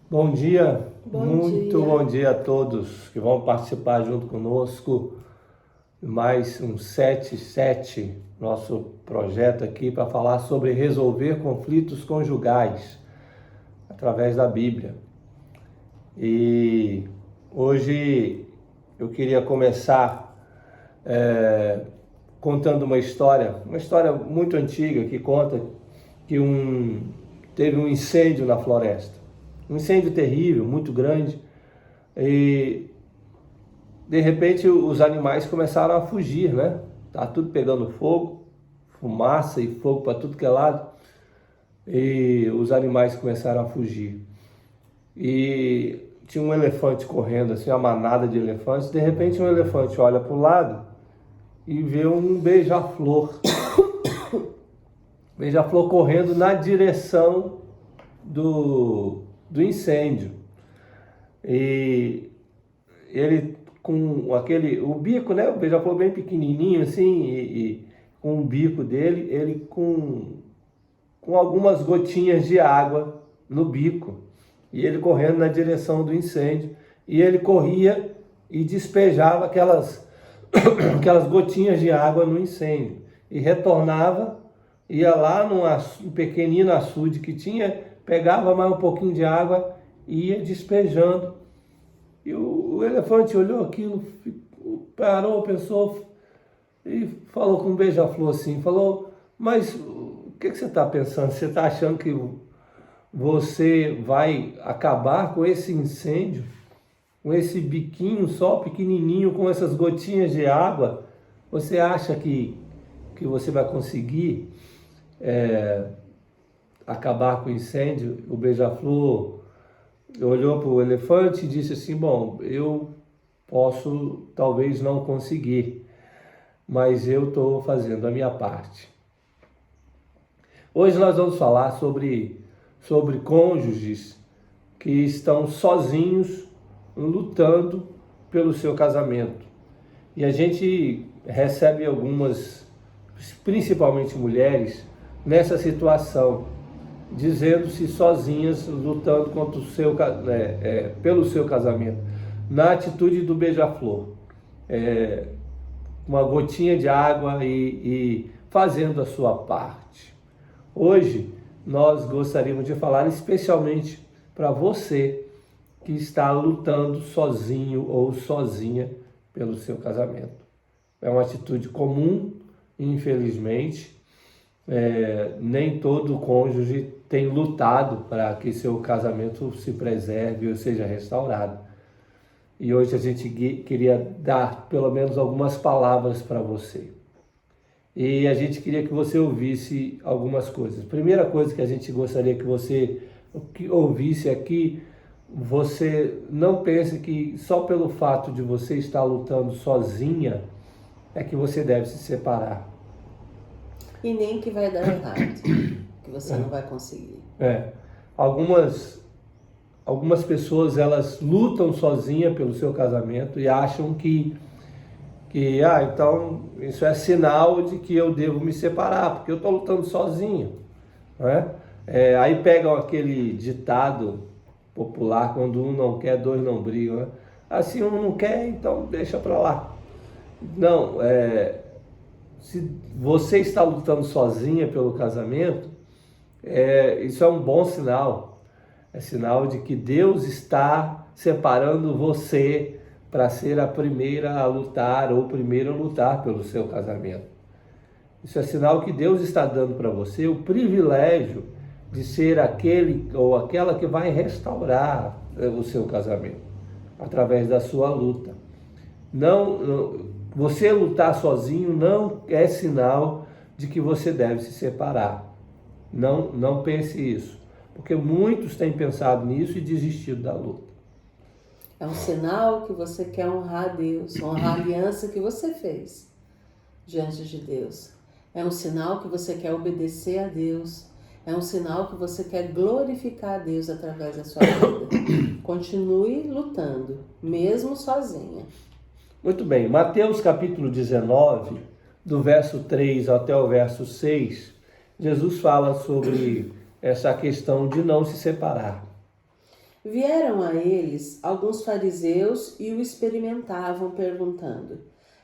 Bom dia, Bom muito dia. bom dia a todos que vão participar junto conosco de mais um 77, nosso projeto aqui para falar sobre resolver conflitos conjugais através da Bíblia. E hoje eu queria começar contando uma história muito antiga que conta que teve um incêndio na floresta. Um incêndio terrível, muito grande, e de repente os animais começaram a fugir, né? Tá tudo pegando fogo, fumaça e fogo para tudo que é lado, e os animais começaram a fugir. E tinha um elefante correndo, assim, uma manada de elefantes. De repente um elefante olha para o lado e vê um beija-flor. Beija-flor correndo na direção do incêndio. E ele com o bico, né? O beija-flor bem pequenininho assim, e com o bico dele, ele com algumas gotinhas de água no bico. E ele correndo na direção do incêndio. E ele corria e despejava aquelas gotinhas de água no incêndio. E retornava, ia lá num pequenino açude que tinha, pegava mais um pouquinho de água e ia despejando. E o elefante olhou aquilo, parou, pensou e falou com um beija-flor assim, falou, mas o que você está pensando? Você está achando que você vai acabar com esse incêndio, com esse biquinho só pequenininho, com essas gotinhas de água? Você acha que você vai conseguir acabar com o incêndio? O beija-flor olhou para o elefante e disse assim, bom, eu posso talvez não conseguir, mas eu estou fazendo a minha parte. Hoje nós vamos falar sobre cônjuges que estão sozinhos lutando pelo seu casamento. E a gente recebe algumas, principalmente mulheres, nessa situação, dizendo-se sozinhas, lutando contra pelo seu casamento, na atitude do beija-flor, uma gotinha de água e fazendo a sua parte. Hoje nós gostaríamos de falar especialmente para você que está lutando sozinho ou sozinha pelo seu casamento. É uma atitude comum, infelizmente. Nem todo cônjuge tem lutado para que seu casamento se preserve ou seja restaurado. E hoje a gente queria dar pelo menos algumas palavras para você. E a gente queria que você ouvisse algumas coisas. Primeira coisa que a gente gostaria que você ouvisse é que você não pense que só pelo fato de você estar lutando sozinha é que você deve se separar. E nem que vai dar errado, que você não vai conseguir. Algumas pessoas, elas lutam sozinha pelo seu casamento e acham que então isso é sinal de que eu devo me separar, porque eu estou lutando sozinho, né? Aí pegam aquele ditado popular, quando um não quer, dois não brigam, né? Assim, um não quer, então deixa para lá. Não, se você está lutando sozinha pelo casamento, isso é um bom sinal. É sinal de que Deus está separando você para ser a primeira a lutar ou o primeiro a lutar pelo seu casamento. Isso é sinal que Deus está dando para você o privilégio de ser aquele ou aquela que vai restaurar o seu casamento através da sua luta. Você lutar sozinho não é sinal de que você deve se separar. Não pense isso, porque muitos têm pensado nisso e desistido da luta. É um sinal que você quer honrar a Deus, honrar a aliança que você fez diante de Deus. É um sinal que você quer obedecer a Deus. É um sinal que você quer glorificar a Deus através da sua vida. Continue lutando, mesmo sozinha. Muito bem, Mateus capítulo 19, do verso 3 até o verso 6, Jesus fala sobre essa questão de não se separar. Vieram a eles alguns fariseus e o experimentavam, perguntando: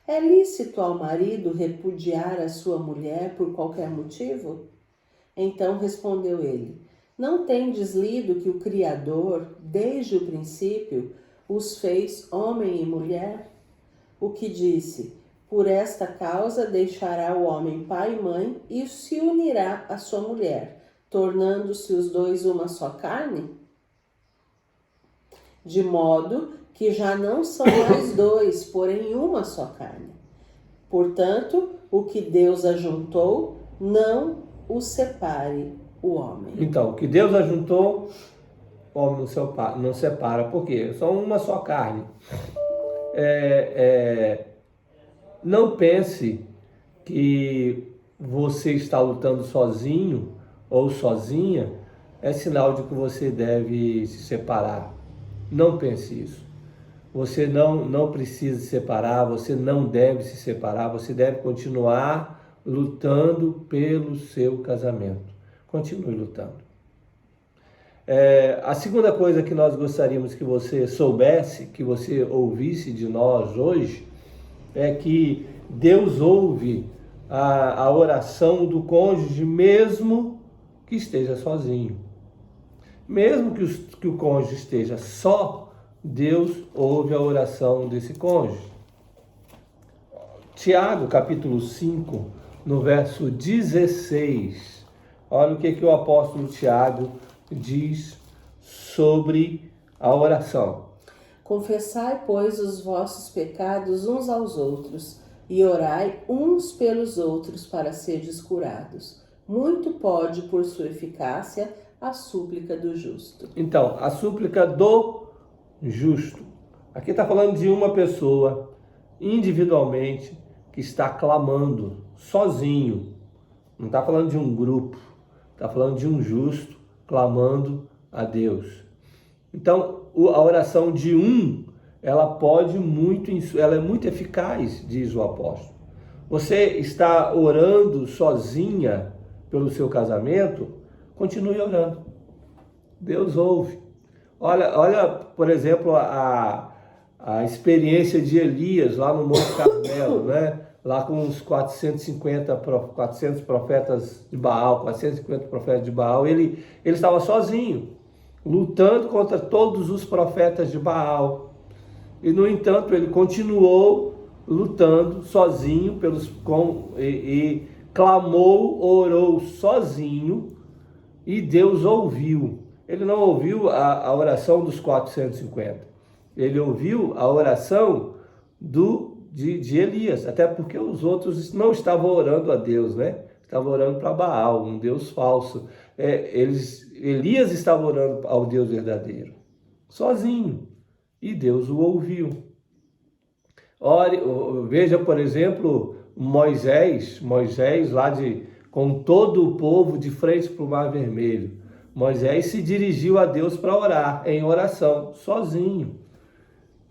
é lícito ao marido repudiar a sua mulher por qualquer motivo? Então respondeu ele: não tendes lido que o Criador, desde o princípio, os fez homem e mulher? O que disse: por esta causa deixará o homem pai e mãe e se unirá à sua mulher, tornando-se os dois uma só carne? De modo que já não são mais dois, porém uma só carne. Portanto, o que Deus ajuntou, não o separe o homem. Então, o que Deus ajuntou, o homem não separa. Por quê? São uma só carne. Não pense que você está lutando sozinho ou sozinha é sinal de que você deve se separar. Não pense isso. Você não precisa se separar, você não deve se separar, você deve continuar lutando pelo seu casamento. Continue lutando. A segunda coisa que nós gostaríamos que você soubesse, que você ouvisse de nós hoje, é que Deus ouve a oração do cônjuge mesmo que esteja sozinho. Mesmo que o cônjuge esteja só, Deus ouve a oração desse cônjuge. Tiago, capítulo 5, no verso 16, olha o que o apóstolo Tiago diz sobre a oração. Confessai, pois, os vossos pecados uns aos outros, e orai uns pelos outros para serdes curados. Muito pode, por sua eficácia, a súplica do justo. Então, a súplica do justo. Aqui está falando de uma pessoa, individualmente, que está clamando, sozinho. Não está falando de um grupo, está falando de um justo clamando a Deus. Então, a oração de um, ela é muito eficaz, diz o apóstolo. Você está orando sozinha pelo seu casamento, continue orando. Deus ouve. Olha, por exemplo, a experiência de Elias lá no Monte Carmelo, né? Lá com os 400 profetas de Baal, 450 profetas de Baal, ele estava sozinho, lutando contra todos os profetas de Baal. E, no entanto, ele continuou lutando sozinho e clamou, orou sozinho, e Deus ouviu. Ele não ouviu a oração dos 450. Ele ouviu a oração de Elias, até porque os outros não estavam orando a Deus, né? Estavam orando para Baal, um Deus falso. Elias estava orando ao Deus verdadeiro, sozinho, e Deus o ouviu. Veja, por exemplo, Moisés lá com todo o povo de frente para o Mar Vermelho. Moisés se dirigiu a Deus para orar, em oração, sozinho.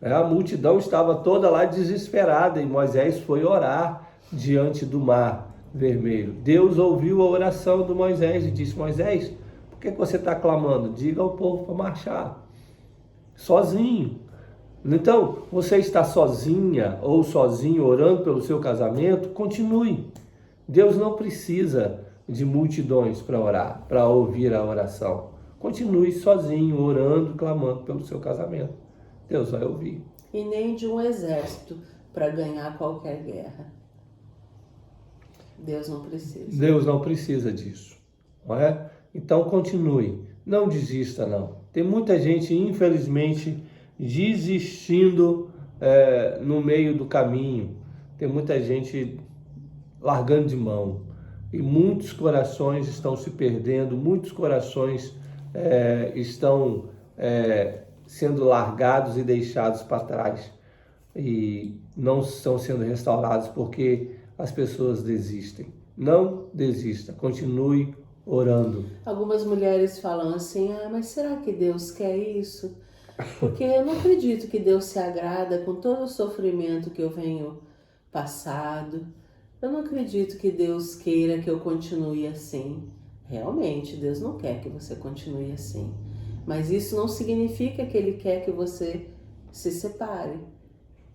A multidão estava toda lá desesperada e Moisés foi orar diante do Mar Vermelho. Deus ouviu a oração de Moisés e disse: Moisés, por que você está clamando? Diga ao povo para marchar. Sozinho. Então, você está sozinha ou sozinho orando pelo seu casamento? Continue. Deus não precisa de multidões para orar, para ouvir a oração. Continue sozinho, orando, clamando pelo seu casamento. Deus vai ouvir. E nem de um exército para ganhar qualquer guerra. Deus não precisa. Deus não precisa disso, não é? Então continue, não desista não. Tem muita gente, infelizmente, desistindo no meio do caminho. Tem muita gente largando de mão. E muitos corações estão se perdendo, muitos corações estão sendo largados e deixados para trás. E não estão sendo restaurados porque as pessoas desistem. Não desista, continue orando. Algumas mulheres falam assim: mas será que Deus quer isso? Porque eu não acredito que Deus se agrada com todo o sofrimento que eu venho passado. Eu não acredito que Deus queira que eu continue assim. Realmente, Deus não quer que você continue assim. Mas isso não significa que ele quer que você se separe.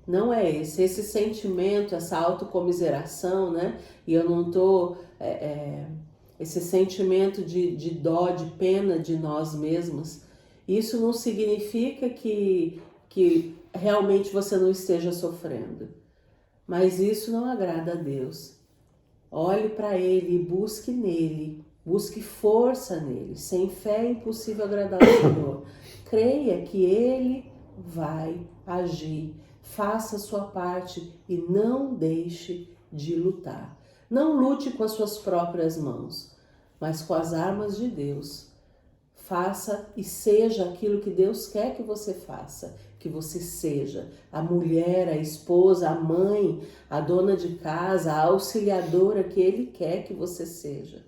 Não é esse. Esse sentimento, essa autocomiseração, né? E eu não estou... esse sentimento de dó, de pena de nós mesmos, isso não significa que realmente você não esteja sofrendo. Mas isso não agrada a Deus. Olhe para Ele e busque nele. Busque força nele. Sem fé é impossível agradar ao Senhor. Creia que Ele vai agir. Faça a sua parte e não deixe de lutar. Não lute com as suas próprias mãos, mas com as armas de Deus. Faça e seja aquilo que Deus quer que você faça, que você seja a mulher, a esposa, a mãe, a dona de casa, a auxiliadora que Ele quer que você seja.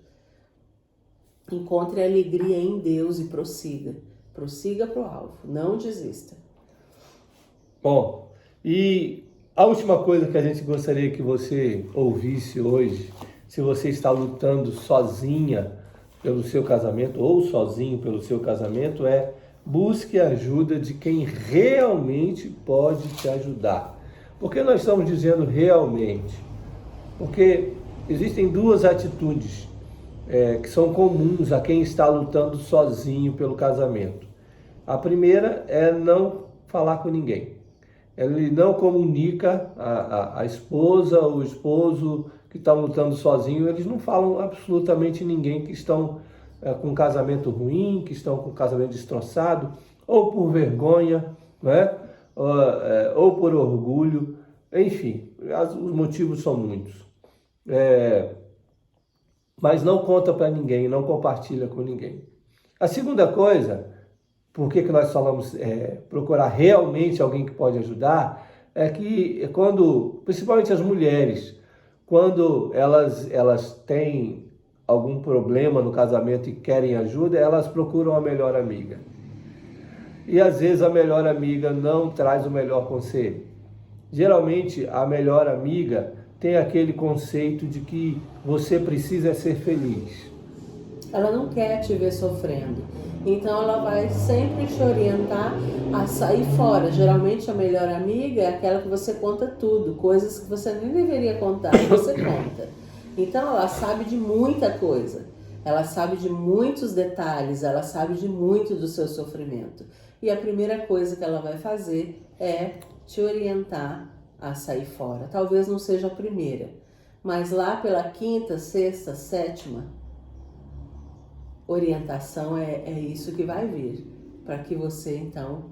Encontre alegria em Deus e prossiga. Prossiga para o alvo, não desista. Bom, e a última coisa que a gente gostaria que você ouvisse hoje, se você está lutando sozinha pelo seu casamento ou sozinho pelo seu casamento, é: busque a ajuda de quem realmente pode te ajudar. Por que nós estamos dizendo realmente? Porque existem duas atitudes que são comuns a quem está lutando sozinho pelo casamento. A primeira é não falar com ninguém. Ele não comunica a esposa ou o esposo que estão lutando sozinho, eles não falam absolutamente ninguém que estão com um casamento ruim, que estão com um casamento destroçado, ou por vergonha, né? Ou por orgulho, enfim, os motivos são muitos. Mas não conta para ninguém, não compartilha com ninguém. A segunda coisa, por que nós falamos procurar realmente alguém que pode ajudar, é que quando, principalmente as mulheres, quando elas têm algum problema no casamento e querem ajuda, elas procuram a melhor amiga. E às vezes a melhor amiga não traz o melhor conselho. Geralmente a melhor amiga tem aquele conceito de que você precisa ser feliz. Ela não quer te ver sofrendo. Então ela vai sempre te orientar a sair fora. Geralmente a melhor amiga é aquela que você conta tudo, coisas que você nem deveria contar, você conta. Então ela sabe de muita coisa, ela sabe de muitos detalhes, ela sabe de muito do seu sofrimento. E a primeira coisa que ela vai fazer é te orientar a sair fora. Talvez não seja a primeira, mas lá pela quinta, sexta, sétima orientação é isso que vai vir, para que você então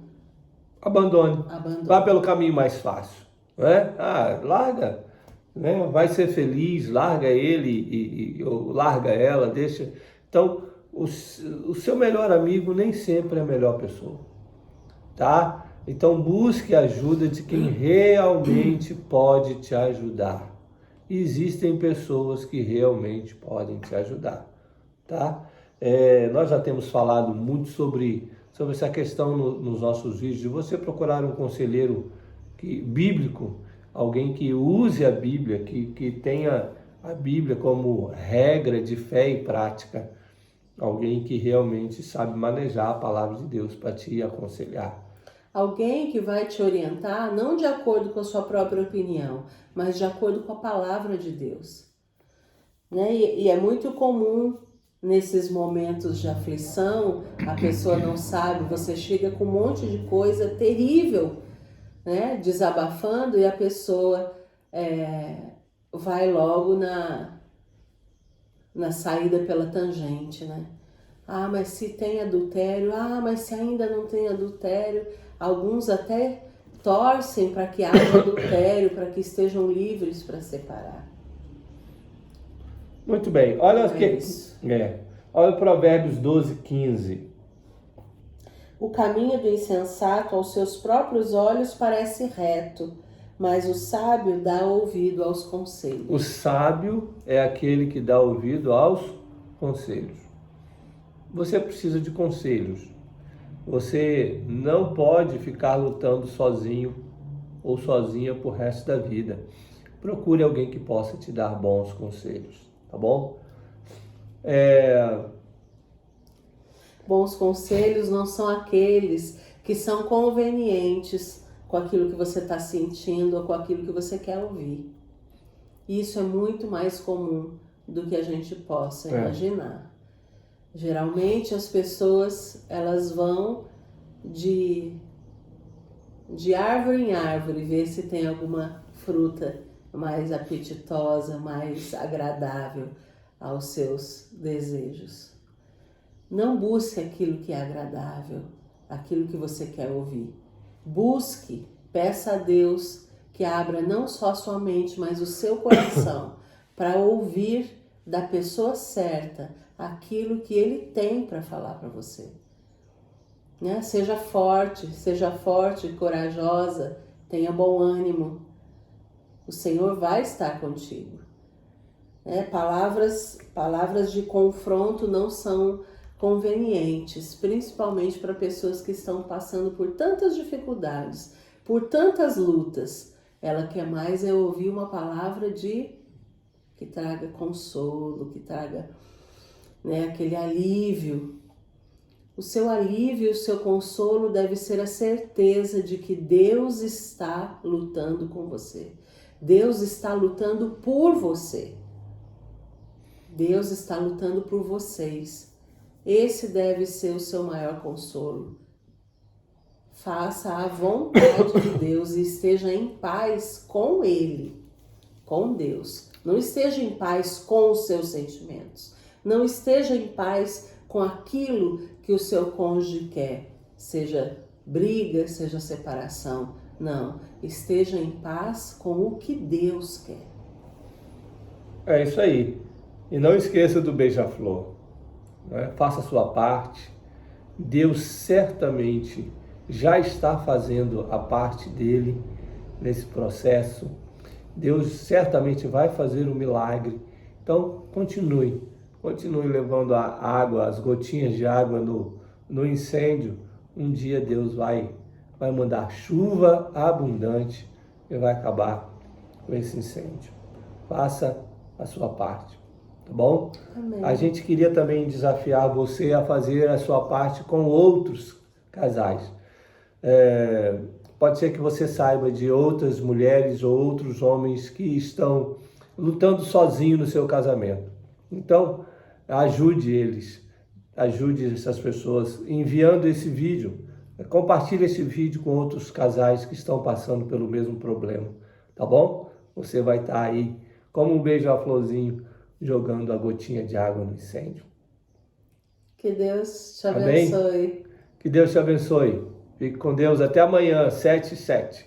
abandone. Vá pelo caminho mais fácil, né? Larga, né? Vai ser feliz, larga ele ou larga ela, deixa. Então, o seu melhor amigo nem sempre é a melhor pessoa, tá? Então, busque a ajuda de quem realmente pode te ajudar. E existem pessoas que realmente podem te ajudar, tá? Nós já temos falado muito sobre essa questão nos nossos vídeos, de você procurar um conselheiro bíblico, alguém que use a Bíblia, que tenha a Bíblia como regra de fé e prática, alguém que realmente sabe manejar a palavra de Deus para te aconselhar. Alguém que vai te orientar não de acordo com a sua própria opinião, mas de acordo com a palavra de Deus, né? E é muito comum nesses momentos de aflição, a pessoa não sabe, você chega com um monte de coisa terrível, né, desabafando, e a pessoa vai logo na saída pela tangente, né? Mas se tem adultério, mas se ainda não tem adultério. Alguns até torcem para que haja adultério, para que estejam livres para separar. Muito bem, olha olha o Provérbios 12:15. O caminho do insensato aos seus próprios olhos parece reto, mas o sábio dá ouvido aos conselhos. O sábio é aquele que dá ouvido aos conselhos. Você precisa de conselhos. Você não pode ficar lutando sozinho ou sozinha por resto da vida. Procure alguém que possa te dar bons conselhos, tá bom? Bons conselhos não são aqueles que são convenientes com aquilo que você está sentindo ou com aquilo que você quer ouvir. Isso é muito mais comum do que a gente possa imaginar. Geralmente as pessoas, elas vão de árvore em árvore ver se tem alguma fruta mais apetitosa, mais agradável aos seus desejos. Não busque aquilo que é agradável, aquilo que você quer ouvir. Busque, peça a Deus que abra não só a sua mente, mas o seu coração para ouvir da pessoa certa aquilo que Ele tem para falar para você. Né? Seja forte, corajosa, tenha bom ânimo. O Senhor vai estar contigo. Né? Palavras de confronto não são convenientes, principalmente para pessoas que estão passando por tantas dificuldades, por tantas lutas. Ela quer mais ouvir uma palavra que traga consolo, que traga, né, aquele alívio. O seu alívio, o seu consolo deve ser a certeza de que Deus está lutando com você. Deus está lutando por você. Deus está lutando por vocês. Esse deve ser o seu maior consolo. Faça a vontade de Deus e esteja em paz com Ele, com Deus. Não esteja em paz com os seus sentimentos. Não esteja em paz com aquilo que o seu cônjuge quer. Seja briga, seja separação. Não. Esteja em paz com o que Deus quer. É isso aí. E não esqueça do beija-flor. Né? Faça a sua parte. Deus certamente já está fazendo a parte dele nesse processo. Deus certamente vai fazer um milagre. Então, continue levando a água, as gotinhas de água no incêndio. Um dia Deus vai mandar chuva abundante e vai acabar com esse incêndio. Faça a sua parte, tá bom? Amém. A gente queria também desafiar você a fazer a sua parte com outros casais. Pode ser que você saiba de outras mulheres ou outros homens que estão lutando sozinhos no seu casamento. Então, ajude eles, ajude essas pessoas enviando esse vídeo. Compartilhe esse vídeo com outros casais que estão passando pelo mesmo problema, tá bom? Você vai estar aí como um beija-florzinho jogando a gotinha de água no incêndio. Que Deus te abençoe. Amém? Que Deus te abençoe. Fique com Deus até amanhã, 7h07.